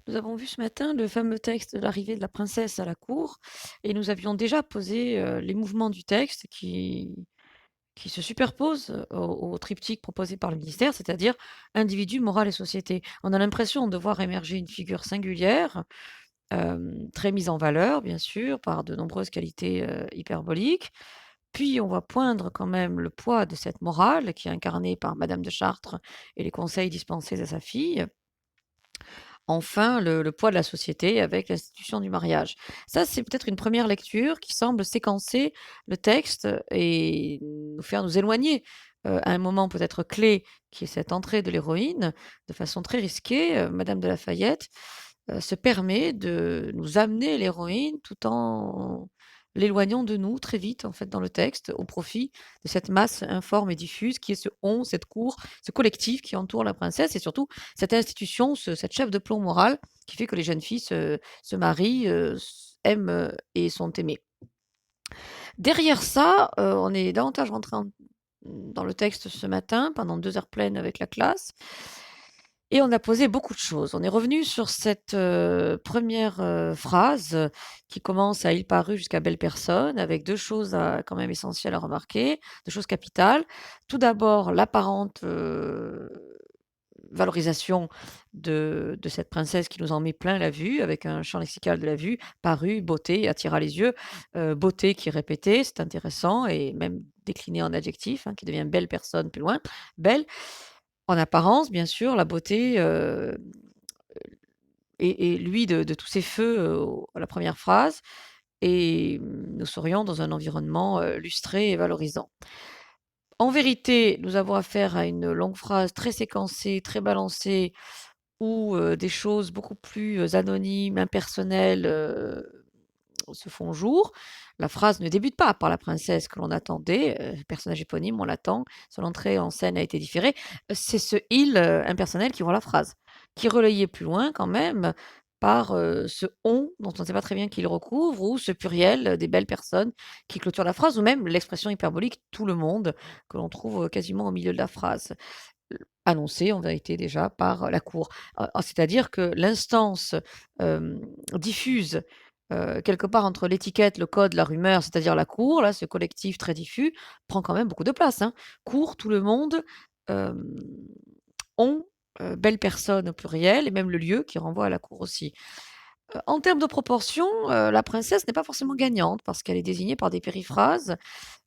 Nous avons vu ce matin le fameux texte de l'arrivée de la princesse à la cour et nous avions déjà posé les mouvements du texte qui se superposent au triptyque proposé par le ministère, c'est-à-dire individu, morale et société. On a l'impression de voir émerger une figure singulière, très mise en valeur, bien sûr, par de nombreuses qualités hyperboliques. Puis on va poindre quand même le poids de cette morale qui est incarnée par Madame de Chartres et les conseils dispensés à sa fille. Enfin, le poids de la société avec l'institution du mariage. Ça, c'est peut-être une première lecture qui semble séquencer le texte et nous faire nous éloigner, à un moment peut-être clé, qui est cette entrée de l'héroïne. De façon très risquée, Madame de La Fayette, se permet de nous amener l'héroïne tout en l'éloignant de nous très vite, en fait, dans le texte, au profit de cette masse informe et diffuse qui est ce on, cette cour, ce collectif qui entoure la princesse et surtout cette institution, cette chef de plomb moral qui fait que les jeunes filles se marient, aiment et sont aimées. Derrière ça, on est davantage rentré dans le texte ce matin pendant 2 heures pleines avec la classe et on a posé beaucoup de choses. On est revenu sur cette, 1re, phrase qui commence à «Il parut» jusqu'à «Belle personne» avec 2 choses quand même essentielles à remarquer, 2 choses capitales. Tout d'abord, l'apparente, valorisation de cette princesse qui nous en met plein la vue avec un champ lexical de la vue, parut, beauté, attira les yeux, beauté qui est répétée, c'est intéressant et même décliné en adjectif, hein, qui devient belle personne plus loin, belle. En apparence, bien sûr, la beauté, et lui de tous ses feux, à la première phrase et nous serions dans un environnement, lustré et valorisant. En vérité, nous avons affaire à une longue phrase très séquencée, très balancée, où, des choses beaucoup plus, anonymes, impersonnelles, se font jour. La phrase ne débute pas par la princesse que l'on attendait, personnage éponyme, on l'attend, son entrée en scène a été différée. C'est ce «il», impersonnel qui ouvre la phrase, qui est relayé plus loin quand même par, ce «on» dont on ne sait pas très bien qui le recouvre ou ce pluriel, des belles personnes qui clôture la phrase ou même l'expression hyperbolique «tout le monde» que l'on trouve, quasiment au milieu de la phrase. Annoncée en vérité déjà par la cour. C'est-à-dire que l'instance, diffuse, quelque part entre l'étiquette, le code, la rumeur, c'est-à-dire la cour, là, ce collectif très diffus, prend quand même beaucoup de place, hein. Cour, tout le monde, hem, on, belle personne au pluriel et même le lieu qui renvoie à la cour aussi. En termes de proportion, la princesse n'est pas forcément gagnante parce qu'elle est désignée par des périphrases,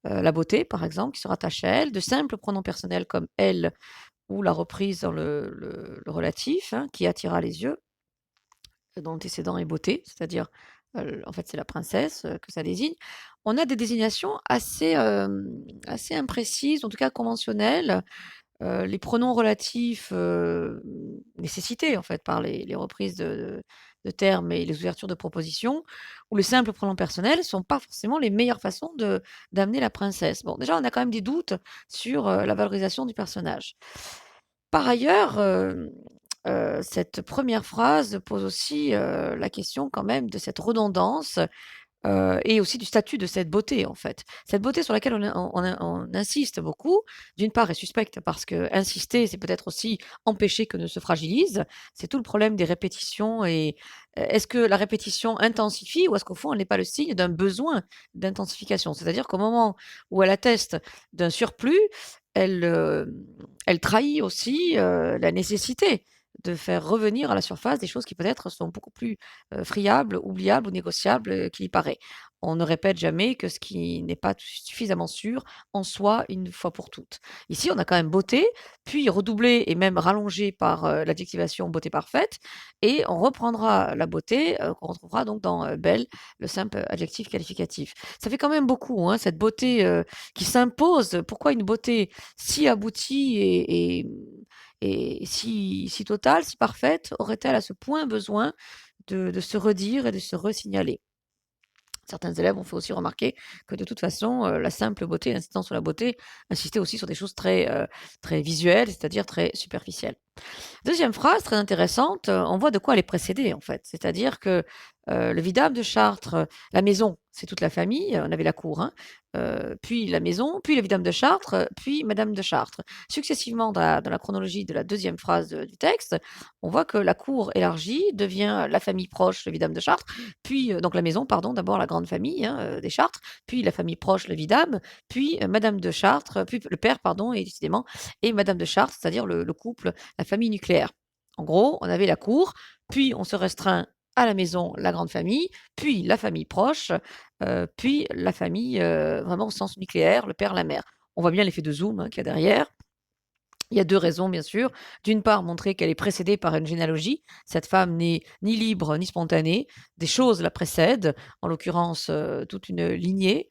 la beauté par exemple qui se rattache à elle, de simples pronoms personnels comme elle ou la reprise dans le relatif, hein, qui attira les yeux, dont l'antécédent est beauté, c'est-à-dire, en fait, c'est la princesse, que ça désigne. On a des désignations assez imprécises, en tout cas conventionnelles. Les pronoms relatifs, nécessités, en fait, par les reprises de termes et les ouvertures de propositions ou les simples pronoms personnels sont pas forcément les meilleures façons d'amener la princesse. Bon, déjà, on a quand même des doutes sur, la valorisation du personnage. Par ailleurs, cette première phrase pose aussi, la question quand même de cette redondance, et aussi du statut de cette beauté, en fait. Cette beauté sur laquelle on insiste beaucoup, d'une part est suspecte parce qu'insister, c'est peut-être aussi empêcher que ne se fragilise. C'est tout le problème des répétitions et est-ce que la répétition intensifie ou est-ce qu'au fond, elle n'est pas le signe d'un besoin d'intensification? C'est-à-dire qu'au moment où elle atteste d'un surplus, elle, elle trahit aussi, la nécessité de faire revenir à la surface des choses qui peut-être sont beaucoup plus, friables, oubliables ou négociables, qu'il y paraît. On ne répète jamais que ce qui n'est pas suffisamment sûr en soi une fois pour toutes. Ici, on a quand même beauté, puis redoublé et même rallongé par, l'adjectivation beauté parfaite et on reprendra la beauté, qu'on retrouvera donc dans, belle, le simple adjectif qualificatif. Ça fait quand même beaucoup, hein, cette beauté, qui s'impose. Pourquoi une beauté si aboutie et si totale, si parfaite, aurait-elle à ce point besoin de se redire et de se resignaler? Certains élèves ont fait aussi remarquer que de toute façon, la simple beauté, l'insistance sur la beauté, insistait aussi sur des choses très visuelles, c'est-à-dire très superficielles. Deuxième phrase très intéressante, on voit de quoi elle est précédée en fait. C'est-à-dire que, le vidame de Chartres, la maison, c'est toute la famille, on avait la cour, hein, puis la maison, puis le vidame de Chartres, puis madame de Chartres. Successivement dans la chronologie de la deuxième phrase, du texte, on voit que la cour élargie devient la famille proche, le vidame de Chartres, puis, donc la maison pardon, d'abord la grande famille, hein, des Chartres, puis la famille proche, le vidame, puis, madame de Chartres, puis le père pardon et décidément et madame de Chartres, c'est-à-dire le couple, la famille nucléaire. En gros, on avait la cour, puis on se restreint à la maison, la grande famille, puis la famille proche, puis la famille, vraiment au sens nucléaire, le père, la mère. On voit bien l'effet de zoom, hein, qu'il y a derrière. Il y a 2 raisons, bien sûr. D'une part, montrer qu'elle est précédée par une généalogie. Cette femme n'est ni libre ni spontanée. Des choses la précèdent, en l'occurrence, toute une lignée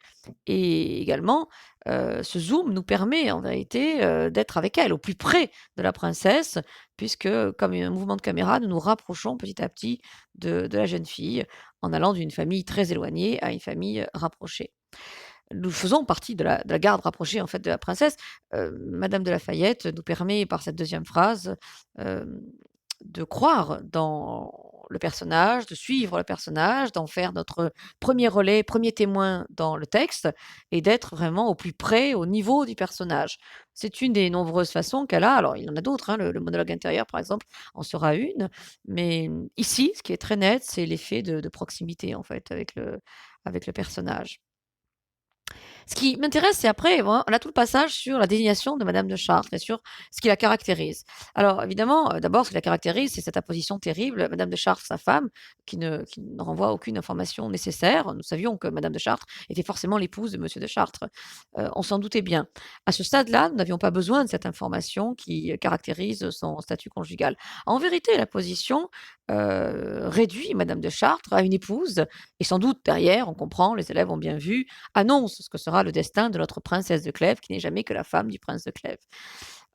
et également, ce zoom nous permet en vérité, d'être avec elle, au plus près de la princesse, puisque comme un mouvement de caméra, nous nous rapprochons petit à petit de la jeune fille, en allant d'une famille très éloignée à une famille, rapprochée. Nous faisons partie de la garde rapprochée, en fait, de la princesse. Madame de Lafayette nous permet, par cette deuxième phrase, hem, de croire dans le personnage, de suivre le personnage, d'en faire notre premier relais, premier témoin dans le texte et d'être vraiment au plus près, au niveau du personnage. C'est une des nombreuses façons qu'elle a. Alors, il y en a d'autres, hein, le monologue intérieur, par exemple, en sera une, mais ici, ce qui est très net, c'est l'effet de proximité, en fait, avec le personnage. Ce qui m'intéresse, c'est après, on a tout le passage sur la désignation de madame de Chartres et sur ce qui la caractérise. Alors évidemment, d'abord, ce qui la caractérise, c'est cette apposition terrible. Madame de Chartres, sa femme, qui ne renvoie aucune information nécessaire. Nous savions que madame de Chartres était forcément l'épouse de monsieur de Chartres. On s'en doutait bien. À ce stade-là, nous n'avions pas besoin de cette information qui caractérise son statut conjugal. En vérité, la position, réduit madame de Chartres à une épouse et sans doute derrière, on comprend, les élèves ont bien vu, annonce ce que sera le destin de notre princesse de Clèves, qui n'est jamais que la femme du prince de Clèves.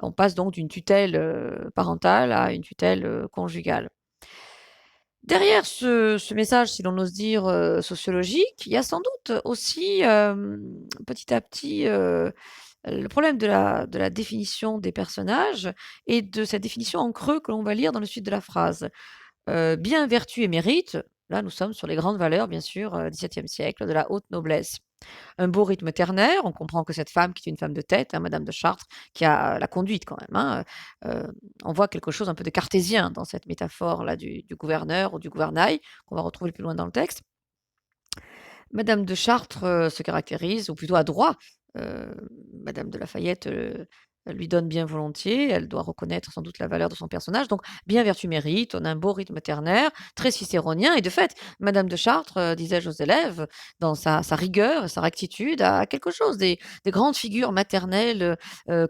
On passe donc d'une tutelle, parentale à une tutelle, conjugale. Derrière ce message, si l'on ose dire, sociologique, il y a sans doute aussi, petit à petit, le problème de la définition des personnages et de cette définition en creux que l'on va lire dans le suite de la phrase. Bien, vertu et mérite, là nous sommes sur les grandes valeurs bien sûr, XVIIe siècle, de la haute noblesse. Un beau rythme ternaire, on comprend que cette femme qui est une femme de tête, hein, madame de Chartres, qui a la conduite quand même, hein, on voit quelque chose un peu de cartésien dans cette métaphore-là du gouverneur ou du gouvernail, qu'on va retrouver plus loin dans le texte. Madame de Chartres, se caractérise, ou plutôt a droit, heu, madame de Lafayette, lui donne bien volontiers, elle doit reconnaître sans doute la valeur de son personnage, donc bien vertu mérite, on a un beau rythme ternaire, très cicéronien et de fait, madame de Chartres, disais-je aux élèves, dans sa rigueur, sa rectitude, a quelque chose des grandes figures maternelles,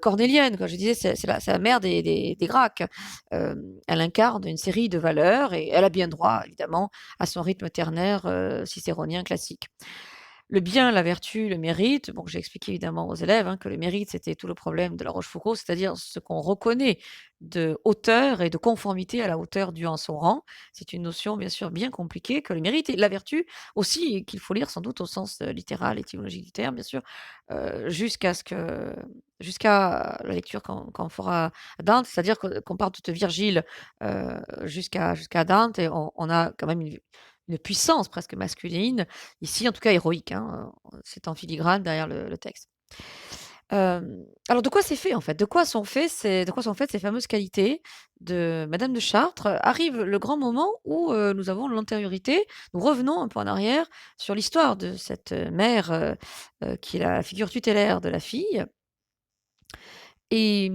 cornéliennes, quoi. Je disais, c'est la mère des Gracques. Elle incarne une série de valeurs et elle a bien droit évidemment à son rythme ternaire, cicéronien classique. Le bien, la vertu, le mérite, bon, j'ai expliqué évidemment aux élèves, hein, que le mérite, c'était tout le problème de La Rochefoucauld, c'est-à-dire ce qu'on reconnaît de hauteur et de conformité à la hauteur due en son rang. C'est une notion bien sûr bien compliquée que le mérite et la vertu aussi, et qu'il faut lire sans doute au sens, littéral, étymologique du terme bien sûr, jusqu'à la lecture qu'on fera à Dante, c'est-à-dire qu'on parte de Virgile, jusqu'à Dante et on a quand même une puissance presque masculine, ici en tout cas héroïque, hein, c'est en filigrane derrière le texte. Alors de quoi c'est fait en fait? De quoi sont faites ces fameuses qualités de madame de Chartres? Arrive le grand moment où, nous avons l'antériorité, nous revenons un peu en arrière sur l'histoire de cette, mère, qui est la figure tutélaire de la fille et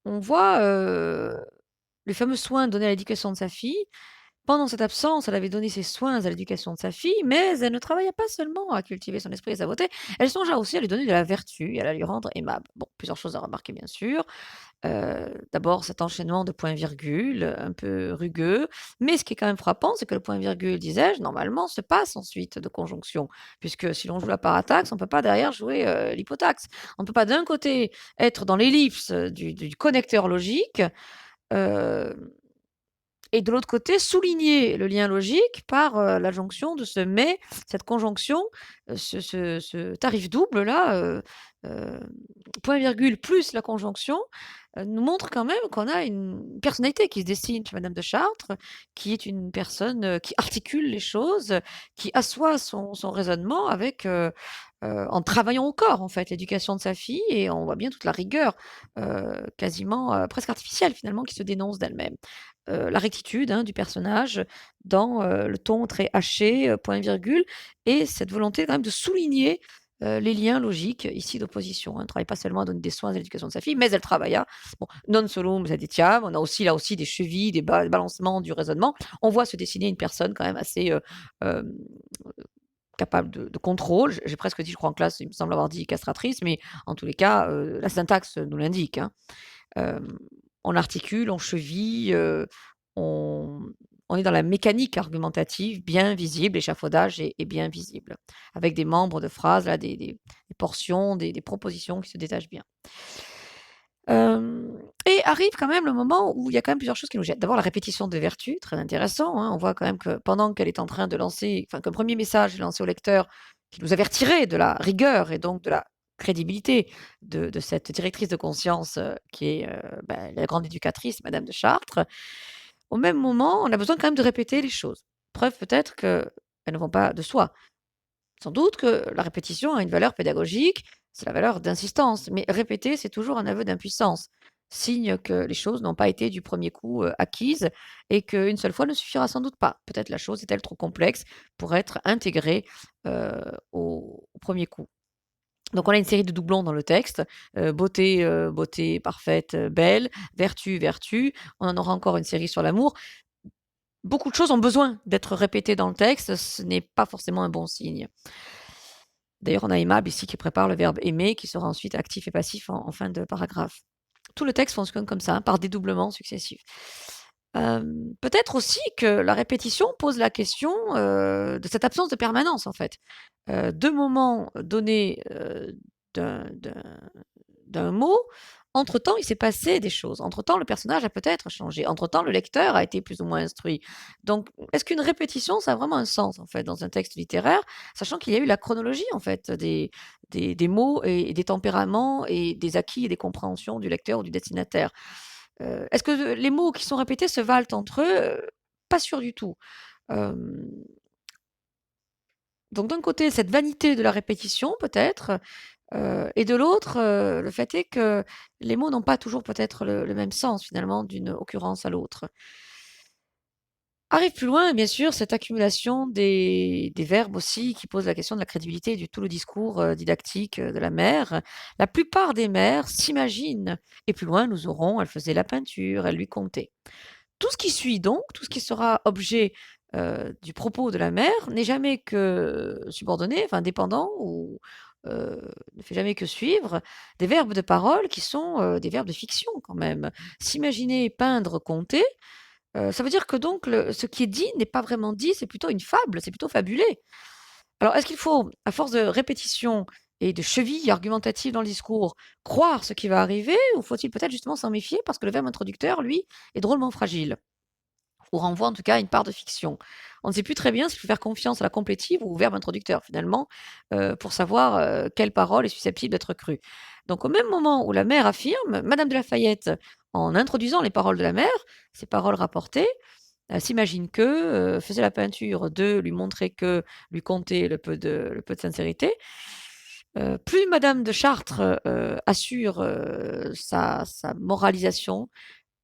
on voit, les fameux soins donnés à l'éducation de sa fille. Pendant cette absence, elle avait donné ses soins à l'éducation de sa fille, mais elle ne travaillait pas seulement à cultiver son esprit et sa beauté, elle songea aussi à lui donner de la vertu et à la lui rendre aimable. Bon, plusieurs choses à remarquer bien sûr. D'abord cet enchaînement de points-virgules, un peu rugueux, mais ce qui est quand même frappant, c'est que le point-virgule, disais-je, normalement se passe ensuite de conjonction, puisque si l'on joue la parataxe, on ne peut pas derrière jouer, l'hypotaxe. On ne peut pas d'un côté être dans l'ellipse, du connecteur logique, heu et de l'autre côté, souligner le lien logique par, l'adjonction de ce «mais», cette conjonction ce tarif double-là, point virgule plus la conjonction, nous montre quand même qu'on a une personnalité qui se dessine chez madame de Chartres, qui est une personne, qui articule les choses, qui assoit son raisonnement avec, en travaillant au corps, en fait, l'éducation de sa fille et on voit bien toute la rigueur, quasiment, presque artificielle finalement qui se dénonce d'elle-même. La rectitude, hein, du personnage dans, le ton très haché, point virgule et cette volonté quand même de souligner, les liens logiques ici d'opposition, hein. Elle ne travaille pas seulement à donner des soins à l'éducation de sa fille, mais elle travailla. Bon, non solum sed etiam, on a aussi là aussi des chevilles, des balancements du raisonnement. On voit se dessiner une personne quand même assez, hem, capable de contrôle. J'ai presque dit, je crois en classe, il me semble avoir dit castratrice, mais en tous les cas, la syntaxe nous l'indique, hein. Hem, on articule, on cheville, on on est dans la mécanique argumentative bien visible, l'échafaudage est bien visible, avec des membres de phrases, là, des portions, des propositions qui se détachent bien. Et arrive quand même le moment où il y a quand même plusieurs choses qui nous gênent. D'abord la répétition des vertus, très intéressant, hein. On voit quand même que pendant qu'elle est en train de lancer enfin qu'un premier message est lancé au lecteur qui nous avertirait de la rigueur et donc de la crédibilité de cette directrice de conscience, qui est, la grande éducatrice madame de Chartres. Au même moment, on a besoin quand même de répéter les choses. Preuve peut-être qu'elles ne vont pas de soi. Sans doute que la répétition a une valeur pédagogique, c'est la valeur d'insistance, mais répéter, c'est toujours un aveu d'impuissance, signe que les choses n'ont pas été du premier coup acquises et qu'une seule fois ne suffira sans doute pas. Peut-être la chose est-elle trop complexe pour être intégrée au premier coup. Donc on a une série de doublons dans le texte, beauté, beauté parfaite, belle, vertu, vertu. On en aura encore une série sur l'amour. Beaucoup de choses ont besoin d'être répétées dans le texte, ce n'est pas forcément un bon signe. D'ailleurs, on a aimable ici qui prépare le verbe aimer, qui sera ensuite actif et passif en fin de paragraphe. Tout le texte fonctionne comme ça, hein, par dédoublement successif. Peut-être aussi que la répétition pose la question de cette absence de permanence, en fait. 2 moments donnés d'un mot, entre-temps, il s'est passé des choses. Entre-temps, le personnage a peut-être changé. Entre-temps, le lecteur a été plus ou moins instruit. Donc, est-ce qu'une répétition, ça a vraiment un sens, en fait, dans un texte littéraire, sachant qu'il y a eu la chronologie, en fait, des mots et des tempéraments et des acquis et des compréhensions du lecteur ou du destinataire? Est-ce que les mots qui sont répétés se valent entre eux? Pas sûr du tout. Hem, donc d'un côté, cette vanité de la répétition peut-être, et de l'autre, le fait est que les mots n'ont pas toujours peut-être le même sens finalement d'une occurrence à l'autre. Arrive plus loin, bien sûr, cette accumulation des verbes aussi qui pose la question de la crédibilité du tout le discours, didactique, de la mère. La plupart des mères s'imaginent et plus loin nous aurons: «Elle faisait la peinture, elle lui contait». Tout ce qui suit donc, tout ce qui sera objet, du propos de la mère n'est jamais que subordonné, enfin dépendant ou, ne fait jamais que suivre des verbes de parole qui sont, des verbes de fiction quand même. S'imaginer, peindre, conter, ça veut dire que donc ce qui est dit n'est pas vraiment dit, c'est plutôt une fable, c'est plutôt fabulé. Alors est-ce qu'il faut, à force de répétition et de cheville argumentative dans le discours, croire ce qui va arriver ou faut-il peut-être justement s'en méfier parce que le verbe introducteur, lui, est drôlement fragile? Ou renvoie en tout cas à une part de fiction. On ne sait plus très bien s'il faut faire confiance à la complétive ou au verbe introducteur finalement, pour savoir, quelle parole est susceptible d'être crue. Donc au même moment où la mère affirme, madame de Lafayette, en introduisant les paroles de la mère, ces paroles rapportées, s'imagine que, faisait la peinture de, lui montrer que, lui conter le peu de sincérité. Plus madame de Chartres, assure, sa moralisation,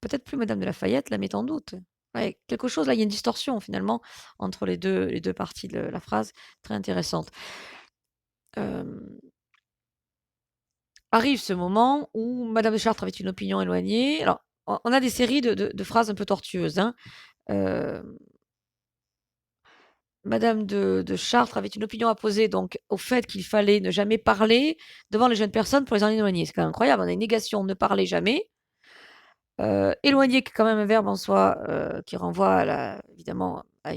peut-être plus madame de Lafayette la met en doute. Ouais, quelque chose là, il y a une distorsion finalement entre les deux parties de la phrase, très intéressante. Hem, arrive ce moment où madame de Chartres avait une opinion éloignée. Alors, on a des séries de phrases un peu tortueuses, hein. Hem, madame de Chartres avait une opinion à poser donc au fait qu'il fallait ne jamais parler devant les jeunes personnes pour les en éloigner. C'est quand même incroyable, on a une négation, ne parlez jamais. Éloigner qui est quand même un verbe en soi, qui renvoie à la évidemment à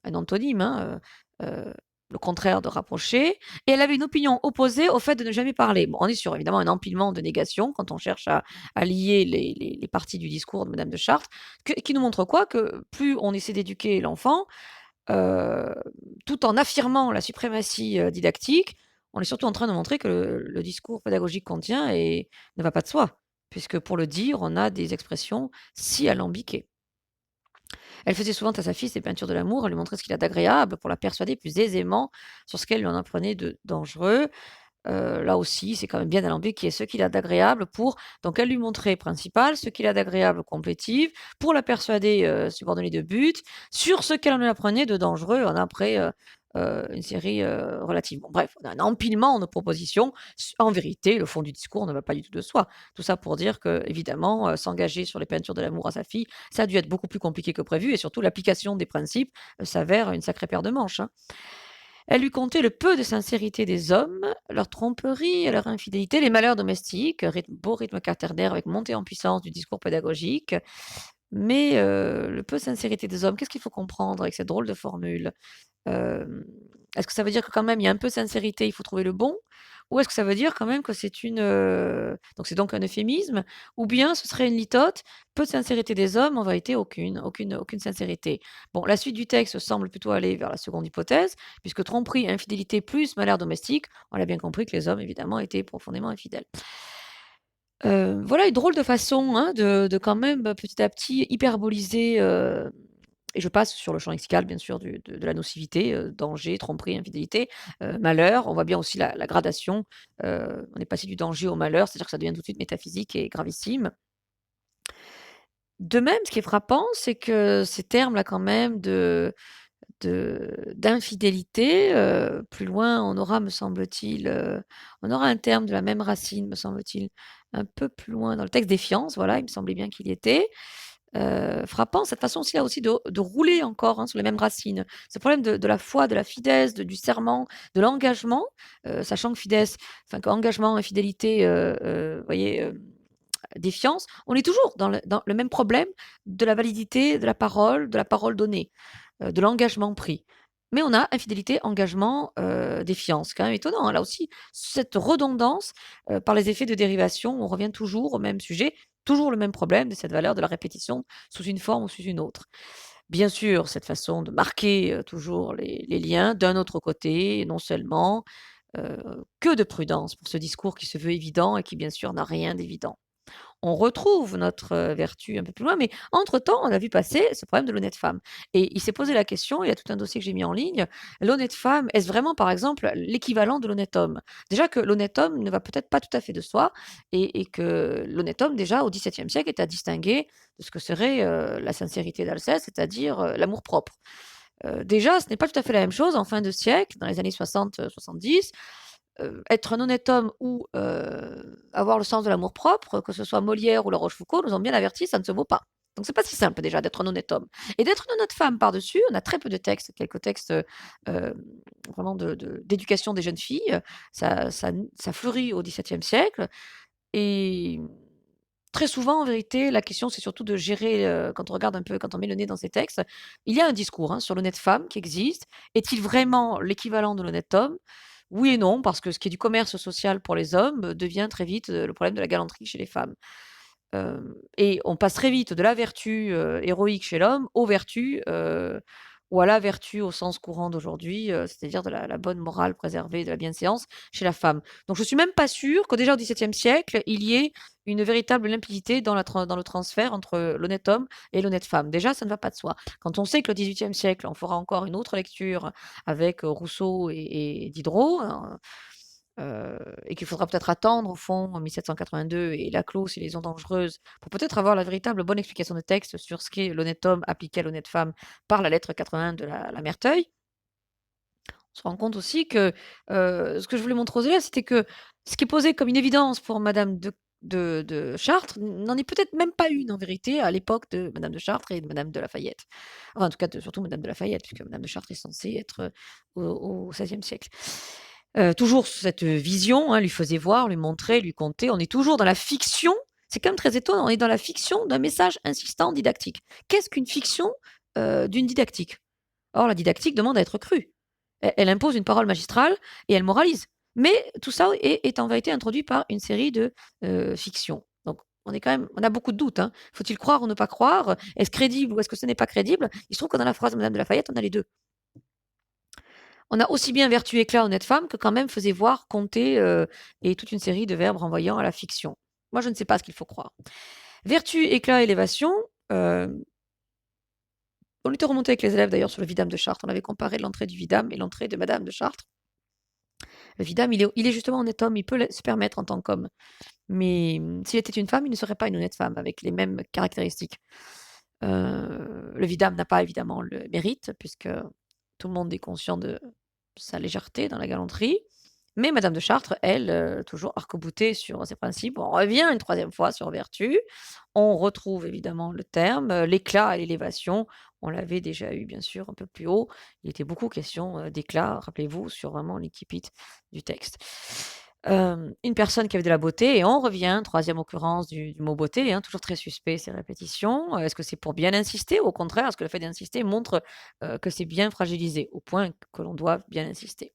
un antonyme, hein, le contraire de rapprocher et elle avait une opinion opposée au fait de ne jamais parler. Bon, on est sur évidemment un empilement de négations quand on cherche à lier les parties du discours de madame de Chartres, qui nous montre quoi? Que plus on essaie d'éduquer l'enfant, heu, tout en affirmant la suprématie, didactique, on est surtout en train de montrer que le discours pédagogique qu'on tient ne va pas de soi, puisque pour le dire, on a des expressions si alambiquées. Elle faisait souvent à sa fille ses peintures de l'amour, elle lui montrait ce qu'il a d'agréable pour la persuader plus aisément sur ce qu'elle lui en apprenait de dangereux. Là aussi, c'est quand même bien alambiqué. Ce qu'il a d'agréable pour donc elle lui montrait principal, ce qu'il a d'agréable complétive, pour la persuader, subordonnée de but, sur ce qu'elle en lui apprenait de dangereux, on a après, une série, relative. Bon bref, on a un empilement de propositions. En vérité, le fond du discours ne va pas du tout de soi. Tout ça pour dire qu'évidemment, s'engager sur les peintures de l'amour à sa fille, ça a dû être beaucoup plus compliqué que prévu et surtout l'application des principes, s'avère une sacrée paire de manches, hein. Elle lui contait le peu de sincérité des hommes, leurs tromperies et leur infidélité, les malheurs domestiques, beau rythme quaternaire avec montée en puissance du discours pédagogique. Mais le peu de sincérité des hommes, qu'est-ce qu'il faut comprendre avec cette drôle de formule? Hem, Est-ce que ça veut dire que quand même il y a un peu de sincérité, il faut trouver le bon? Ou est-ce que ça veut dire quand même que donc c'est donc un euphémisme? Ou bien ce serait une litote, peu de sincérité des hommes, en vérité aucune sincérité? Bon, la suite du texte semble plutôt aller vers la seconde hypothèse, puisque tromperie, infidélité plus malheur domestique, on a bien compris que les hommes évidemment étaient profondément infidèles. Voilà une drôle de façon, hein, de quand même, petit à petit hyperboliser, et je passe sur le champ lexical bien sûr de la nocivité, danger, tromperie, infidélité, malheur. On voit bien aussi la gradation, on est passé du danger au malheur, c'est-à-dire que ça devient tout de suite métaphysique et gravissime. De même, ce qui est frappant, c'est que ces termes-là quand même d'infidélité, plus loin on aura, me semble-t-il, on aura un terme de la même racine, me semble-t-il, un peu plus loin dans le texte, défiance, voilà, il me semblait bien qu'il y était. Frappant cette façon aussi là aussi de rouler encore, hein, sur les mêmes racines. Ce problème de la foi, de la fidèse, du serment, de l'engagement, sachant que fidèse enfin qu'engagement et fidélité, vous voyez, défiance, on est toujours dans le même problème de la validité de la parole donnée, de l'engagement pris. Mais on a infidélité, engagement, défiance. C'est quand même étonnant, hein, là aussi, cette redondance, par les effets de dérivation, on revient toujours au même sujet, toujours le même problème de cette valeur de la répétition sous une forme ou sous une autre. Bien sûr, cette façon de marquer, toujours les liens d'un autre côté, non seulement, que de prudence pour ce discours qui se veut évident et qui bien sûr n'a rien d'évident. On retrouve notre, vertu un peu plus loin, mais entre-temps, on a vu passer ce problème de l'honnête femme et il s'est posé la question, il y a tout un dossier que j'ai mis en ligne, l'honnête femme, est-ce vraiment, par exemple, l'équivalent de l'honnête homme? Déjà que l'honnête homme ne va peut-être pas tout à fait de soi et que l'honnête homme, déjà, au XVIIe siècle, est à distinguer de ce que serait, la sincérité d'Alceste, c'est-à-dire, l'amour-propre. Déjà, ce n'est pas tout à fait la même chose en fin de siècle, dans les années 60, 70. Être un honnête homme ou avoir le sens de l'amour-propre, que ce soit Molière ou La Rochefoucauld, nous ont bien averti, ça ne se vaut pas. Donc c'est pas si simple déjà d'être un honnête homme et d'être une honnête femme par-dessus, on a très peu de textes, quelques textes, vraiment d'éducation des jeunes filles, ça fleurit au XVIIe siècle et très souvent, en vérité, la question, c'est surtout de gérer, quand on regarde un peu, quand on met le nez dans ces textes, il y a un discours, hein, sur l'honnête femme qui existe. Est-il vraiment l'équivalent de l'honnête homme? Oui et non, parce que ce qui est du commerce social pour les hommes, devient très vite, le problème de la galanterie chez les femmes. Et on passe très vite de la vertu, héroïque chez l'homme aux vertus, ou à la vertu au sens courant d'aujourd'hui, c'est-à-dire de la bonne morale préservée, de la bienséance chez la femme. Donc je suis même pas sûre que déjà au XVIIe siècle, il y ait une véritable limpidité dans le transfert entre l'honnête homme et l'honnête femme. Déjà, ça ne va pas de soi. Quand on sait que le XVIIIe siècle, on fera encore une autre lecture avec, Rousseau et Diderot, hein, et qu'il faudra peut-être attendre au fond en 1782 et Laclos et les ondes dangereuses pour peut-être avoir la véritable bonne explication de texte sur ce qu'est l'honnête homme appliqué à l'honnête femme par la lettre 81 de la Merteuil. On se rend compte aussi que, ce que je voulais montrer là, c'était que ce qui est posé comme une évidence pour madame de Chartres n'en est peut-être même pas une en vérité à l'époque de madame de Chartres et de madame de La Fayette. Enfin en tout cas de surtout madame de La Fayette puisque madame de Chartres est censée être, au XVIe siècle. Toujours cette vision, hein, lui faisait voir, lui montrer, lui conter. On est toujours dans la fiction, c'est quand même très étonnant, on est dans la fiction d'un message insistant didactique. Qu'est-ce qu'une fiction, d'une didactique? Or la didactique demande à être crue. Elle impose une parole magistrale et elle moralise. Mais tout ça est en vérité introduit par une série de, fictions. Donc on a beaucoup de doutes, hein. Faut-il croire ou ne pas croire? Est-ce crédible ou est-ce que ce n'est pas crédible? Il se trouve que dans la phrase de madame de La Fayette, on a les 2. On a aussi bien vertu, éclat, honnête femme que quand même faisait voir, compter et toute une série de verbes renvoyant à la fiction. Moi, je ne sais pas ce qu'il faut croire. Vertu, éclat, élévation, on était remonté avec les élèves d'ailleurs sur le Vidame de Chartres. On avait comparé l'entrée du Vidame et l'entrée de Madame de Chartres. Le Vidame, il est justement honnête homme, il peut se permettre en tant qu'homme. Mais s'il était une femme, il ne serait pas une honnête femme avec les mêmes caractéristiques. Le Vidame n'a pas évidemment le mérite, puisque tout le monde est conscient de sa légèreté dans la galanterie. Mais Madame de Chartres, elle, toujours arc-boutée sur ses principes. On revient une troisième fois sur vertu. On retrouve évidemment le terme, l'éclat et l'élévation. On l'avait déjà eu, bien sûr, un peu plus haut. Il était beaucoup question d'éclat, rappelez-vous, sur vraiment l'incipit du texte. Une personne qui avait de la beauté, et on revient, troisième occurrence du mot beauté, hein, toujours très suspect ces répétitions. Est-ce que c'est pour bien insister ou au contraire, est-ce que le fait d'insister montre que c'est bien fragilisé, au point que l'on doit bien insister?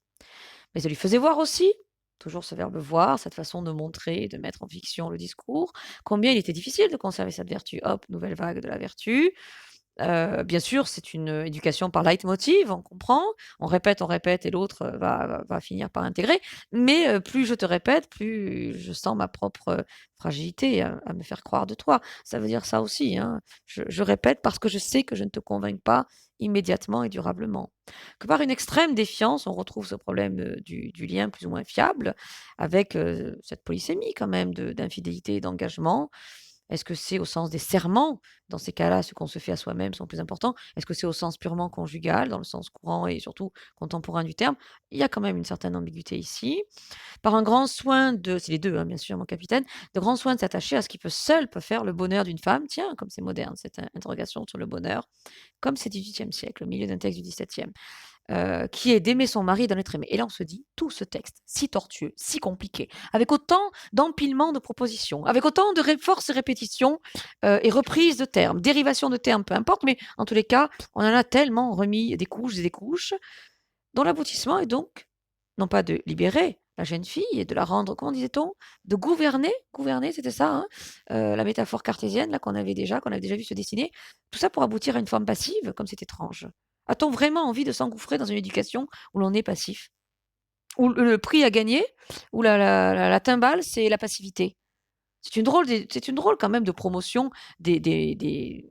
Mais ça lui faisait voir aussi, toujours ce verbe voir, cette façon de montrer, de mettre en fiction le discours, combien il était difficile de conserver cette vertu. Hop, nouvelle vague de la vertu. Bien sûr, c'est une éducation par leitmotiv, on comprend. On répète et l'autre va finir par intégrer. Mais plus je te répète, plus je sens ma propre fragilité à me faire croire de toi. Ça veut dire ça aussi, hein. Je répète parce que je sais que je ne te convainc pas immédiatement et durablement. Que par une extrême défiance, on retrouve ce problème du lien plus ou moins fiable avec cette polysémie quand même d'infidélité et d'engagement. Est-ce que c'est au sens des serments? Dans ces cas-là, ce qu'on se fait à soi-même sont plus importants. Est-ce que c'est au sens purement conjugal, dans le sens courant et surtout contemporain du terme? Il y a quand même une certaine ambiguïté ici. Par un grand soin de c'est les 2, hein, bien sûr, mon capitaine, de grand soin de s'attacher à ce qui peut faire le bonheur d'une femme. Tiens, comme c'est moderne cette interrogation sur le bonheur, comme c'est 18e siècle, au milieu d'un texte du 17e. Qui est d'aimer son mari et d'en être aimé. Et là, on se dit, tout ce texte, si tortueux, si compliqué, avec autant d'empilement de propositions, avec autant de forces et répétitions et reprises de termes, dérivations de termes, peu importe, mais en tous les cas, on en a tellement remis des couches et des couches, dont l'aboutissement est donc, non pas de libérer la jeune fille et de la rendre, comment disait-on, de gouverner, c'était ça, hein, la métaphore cartésienne là qu'on avait déjà vu se dessiner, tout ça pour aboutir à une forme passive, comme c'est étrange. A-t-on vraiment envie de s'engouffrer dans une éducation où l'on est passif? Où le prix à gagner, où la timbale, c'est la passivité? C'est une drôle quand même de promotion des des des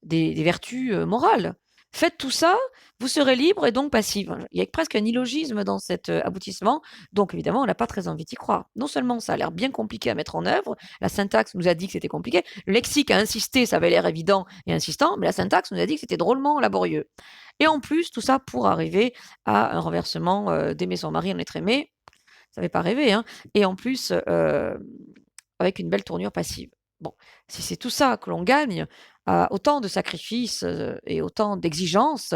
des vertus, morales. Faites tout ça, vous serez libre et donc passive. Il y a presque un illogisme dans cet, aboutissement, donc évidemment, on n'a pas très envie d'y croire. Non seulement ça a l'air bien compliqué à mettre en œuvre, la syntaxe nous a dit que c'était compliqué, le lexique a insisté, ça avait l'air évident et insistant, mais la syntaxe nous a dit que c'était drôlement laborieux. Et en plus, tout ça pour arriver à un renversement, d'aimer son mari en être aimé, ça fait pas rêver, hein, et en plus, avec une belle tournure passive. Bon, si c'est tout ça que l'on gagne, à autant de sacrifices, et autant d'exigences,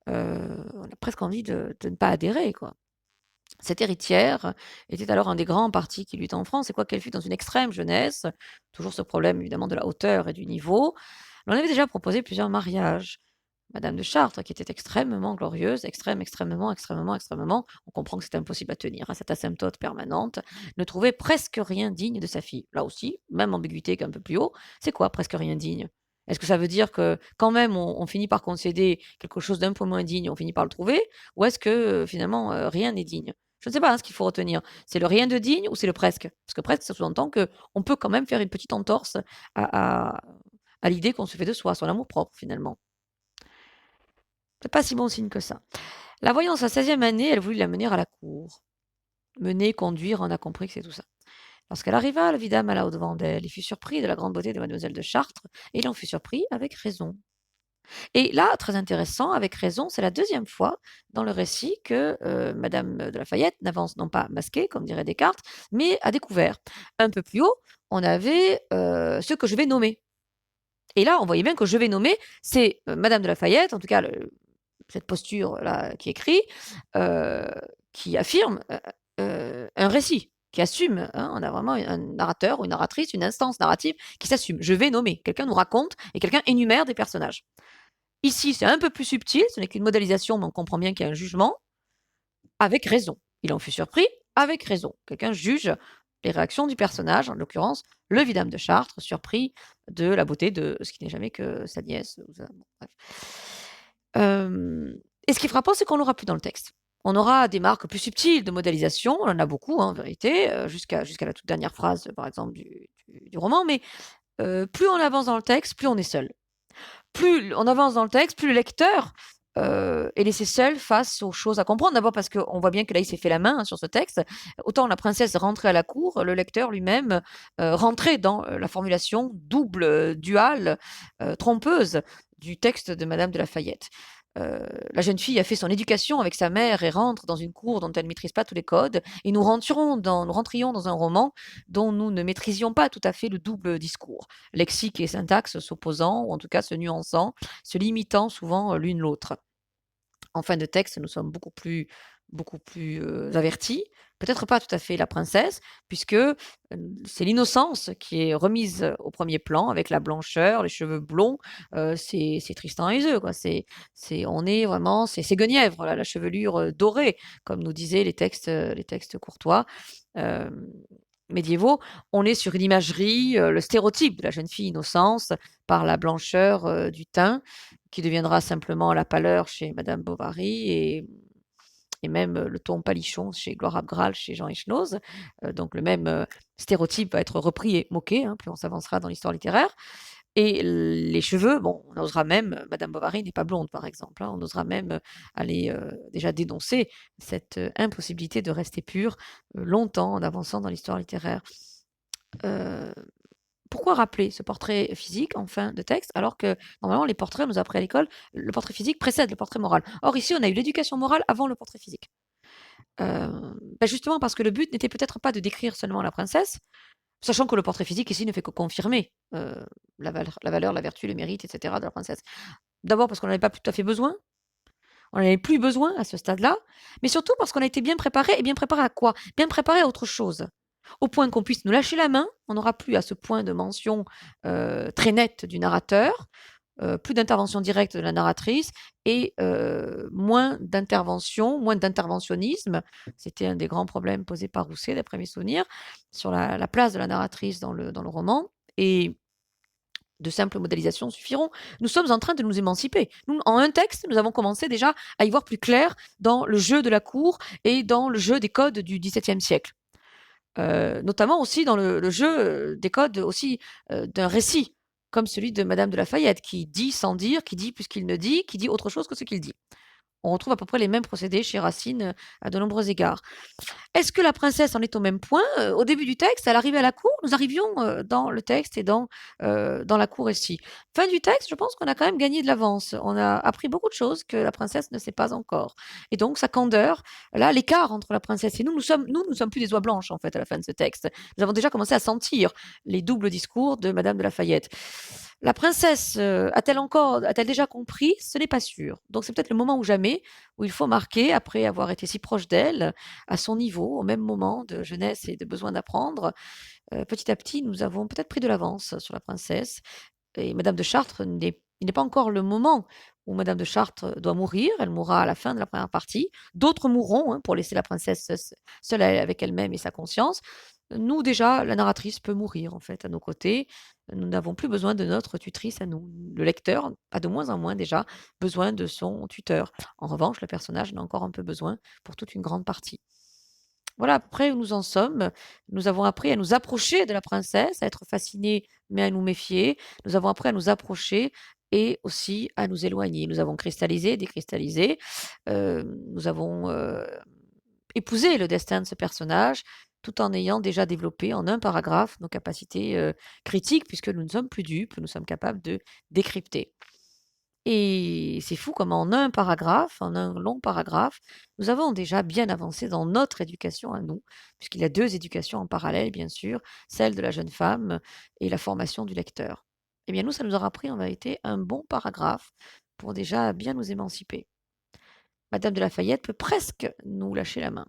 on a presque envie de ne pas adhérer, quoi. Cette héritière était alors un des grands partis qui luttent en France et quoiqu'elle fût dans une extrême jeunesse, toujours ce problème évidemment de la hauteur et du niveau, on avait déjà proposé plusieurs mariages. Madame de Chartres, qui était extrêmement glorieuse, extrêmement, on comprend que c'est impossible à tenir, hein, cette asymptote permanente, ne trouvait presque rien digne de sa fille. Là aussi, même ambiguïté qu'un peu plus haut, c'est quoi presque rien digne? Est-ce que ça veut dire que quand même on finit par concéder quelque chose d'un peu moins digne, on finit par le trouver? Ou est-ce que finalement rien n'est digne? Je ne sais pas hein, ce qu'il faut retenir. C'est le rien de digne ou c'est le presque? Parce que presque, ça sous-entend qu'on peut quand même faire une petite entorse à, à, à l'idée qu'on se fait de soi, son amour propre finalement. C'est pas si bon signe que ça. La voyant dans sa 16e année, elle voulut la mener à la cour. Mener, conduire, on a compris que c'est tout ça. Lorsqu'elle arriva, le vidame alla au-devant d'elle. Il fut surpris de la grande beauté de mademoiselle de Chartres, et il en fut surpris avec raison. Et là, très intéressant, avec raison, c'est la deuxième fois dans le récit que madame de Lafayette n'avance non pas masquée, comme dirait Descartes, mais à découvert. Un peu plus haut, on avait ce que je vais nommer. Et là, on voyait bien que je vais nommer, c'est madame de Lafayette, en tout cas cette posture-là qui écrit, heu, qui affirme, un récit, qui assume, hein. On a vraiment un narrateur ou une narratrice, une instance narrative qui s'assume. Je vais nommer. Quelqu'un nous raconte et quelqu'un énumère des personnages. Ici, c'est un peu plus subtil, ce n'est qu'une modélisation, mais on comprend bien qu'il y a un jugement, avec raison. Il en fut surpris, avec raison. Quelqu'un juge les réactions du personnage, en l'occurrence le vidame de Chartres, surpris de la beauté de ce qui n'est jamais que sa nièce ou sa bon bref. Hem Et ce qui est frappant, c'est qu'on l'aura plus dans le texte. On aura des marques plus subtiles de modélisation, on en a beaucoup, hein, en vérité, jusqu'à la toute dernière phrase, par exemple, du roman, mais plus on avance dans le texte, plus on est seul. Plus on avance dans le texte, plus le lecteur est laissé seul face aux choses à comprendre. D'abord parce qu'on voit bien que là, il s'est fait la main, hein, sur ce texte. Autant la princesse rentrait à la cour, le lecteur lui-même rentrait dans la formulation double, duale, trompeuse du texte de Madame de Lafayette. La jeune fille a fait son éducation avec sa mère et rentre dans une cour dont elle ne maîtrise pas tous les codes. Et nous rentrions dans un roman dont nous ne maîtrisions pas tout à fait le double discours, lexique et syntaxe s'opposant, ou en tout cas se nuançant, se limitant souvent l'une l'autre. En fin de texte, nous sommes beaucoup plus avertis. Peut-être pas tout à fait la princesse, puisque c'est l'innocence qui est remise au premier plan avec la blancheur, les cheveux blonds. C'est Tristan et Iseult, quoi. On est vraiment, c'est Guenièvre, la chevelure dorée, comme nous disaient les textes courtois. Euh, médiévaux, on est sur une imagerie, le stéréotype de la jeune fille innocence par la blancheur du teint, qui deviendra simplement la pâleur chez Madame Bovary et même le ton palichon chez Gloire Abgral, chez Jean Echenoz. Donc le même stéréotype va être repris et moqué, hein, plus on s'avancera dans l'histoire littéraire. Et les cheveux, bon, on osera même, Madame Bovary n'est pas blonde par exemple, hein, on osera même aller déjà dénoncer cette impossibilité de rester pure longtemps en avançant dans l'histoire littéraire. Euh, Pourquoi rappeler ce portrait physique en fin de texte alors que normalement les portraits, on nous a appris à l'école, le portrait physique précède le portrait moral. Or ici, on a eu l'éducation morale avant le portrait physique. Justement parce que le but n'était peut-être pas de décrire seulement la princesse, sachant que le portrait physique ici ne fait que confirmer la valeur, la vertu, le mérite, etc. de la princesse. D'abord parce qu'on n'en avait pas tout à fait besoin, on n'en avait plus besoin à ce stade-là, mais surtout parce qu'on a été bien préparé, et bien préparé à quoi? Bien préparé à autre chose. Au point qu'on puisse nous lâcher la main, on n'aura plus à ce point de mention très nette du narrateur, plus d'intervention directe de la narratrice et moins d'intervention, moins d'interventionnisme. C'était un des grands problèmes posés par Rousset, d'après mes souvenirs, sur la place de la narratrice dans le roman. Et de simples modélisations suffiront. Nous sommes en train de nous émanciper. Nous, en un texte, nous avons commencé déjà à y voir plus clair dans le jeu de la cour et dans le jeu des codes du XVIIe siècle. Notamment aussi dans le jeu des codes aussi d'un récit, comme celui de Madame de Lafayette, qui dit sans dire, qui dit plus qu'il ne dit, qui dit autre chose que ce qu'il dit. On retrouve à peu près les mêmes procédés chez Racine à de nombreux égards. Est-ce que la princesse en est au même point? Au début du texte, à l'arrivée à la cour, nous arrivions dans le texte et dans la cour ici. Fin du texte, je pense qu'on a quand même gagné de l'avance. On a appris beaucoup de choses que la princesse ne sait pas encore. Et donc, sa candeur, là, l'écart entre la princesse et nous, nous sommes plus des oies blanches, en fait, à la fin de ce texte. Nous avons déjà commencé à sentir les doubles discours de Madame de Lafayette. La princesse a-t-elle déjà compris? Ce n'est pas sûr. Donc, c'est peut-être le moment ou jamais où il faut marquer, après avoir été si proche d'elle, à son niveau, au même moment de jeunesse et de besoin d'apprendre. Petit à petit, nous avons peut-être pris de l'avance sur la princesse. Et Madame de Chartres, il n'est pas encore le moment où Madame de Chartres doit mourir. Elle mourra à la fin de la première partie. D'autres mourront, hein, pour laisser la princesse seule avec elle-même et sa conscience. Nous, déjà, la narratrice peut mourir, en fait, à nos côtés. Nous n'avons plus besoin de notre tutrice à nous. Le lecteur a de moins en moins déjà besoin de son tuteur. En revanche, le personnage en a encore un peu besoin pour toute une grande partie. Voilà à peu près où nous en sommes. Nous avons appris à nous approcher de la princesse, à être fascinés, mais à nous méfier. Nous avons appris à nous approcher et aussi à nous éloigner. Nous avons cristallisé, décristallisé. Nous avons épousé le destin de ce personnage tout en ayant déjà développé en un paragraphe nos capacités critiques, puisque nous ne sommes plus dupes, nous sommes capables de décrypter. Et c'est fou comme en un paragraphe, en un long paragraphe, nous avons déjà bien avancé dans notre éducation à nous, puisqu'il y a 2 éducations en parallèle, bien sûr, celle de la jeune femme et la formation du lecteur. Eh bien, nous, ça nous aura pris en vérité un bon paragraphe pour déjà bien nous émanciper. Madame de Lafayette peut presque nous lâcher la main.